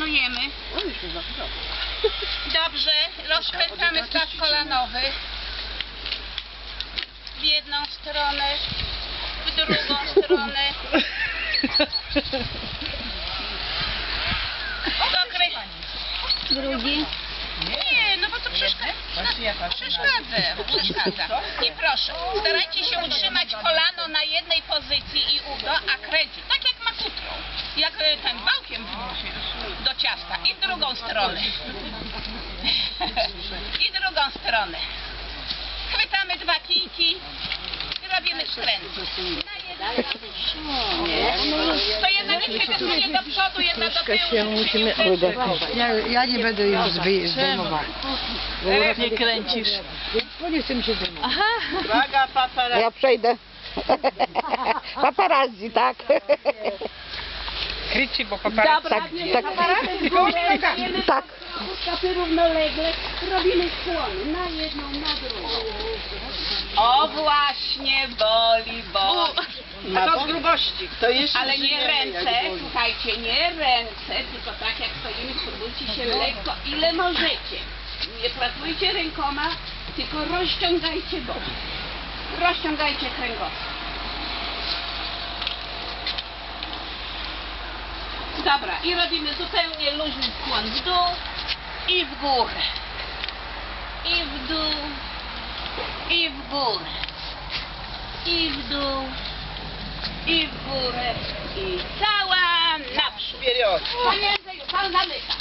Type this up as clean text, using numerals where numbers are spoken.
Pracujemy. Dobrze, rozkręcamy staw kolanowy. W jedną stronę, w drugą stronę. Drugi. Nie, no bo to przeszkadza. I proszę, starajcie się utrzymać kolano na jednej pozycji i udo, a kręcić. Tak jak makutrą. Jak ten wałkiem do ciasta. I w drugą stronę. I drugą stronę. Chwytamy dwa kijki i robimy skręty. To jedna niech się wysunie do przodu, jedna do tyłu. Ja nie będę już zdejmować. Nie kręcisz. Bo nie chce mi się zdejmować. Uwaga, paparazzi. Ja przejdę. Paparazzi, tak? Krycie, bo paparazzi. Tak, tak. Tak. Stopy równolegle, robimy skłony na jedną, na drugą. O właśnie, boli. A to z grubości. To jeszcze Ale nie żyjemy, ręce, jak boli. słuchajcie, nie ręce, tylko tak jak stoimy, spróbujcie się lekko, ile możecie. Nie pracujcie rękoma, tylko rozciągajcie boki. Rozciągajcie kręgosłup. Dobra, i robimy zupełnie luźny skłon w dół i w górę. I w dół, i w górę. I w dół, i w górę, i cała naprzód. Wперед. Panie Andrzeju, pan zamyka.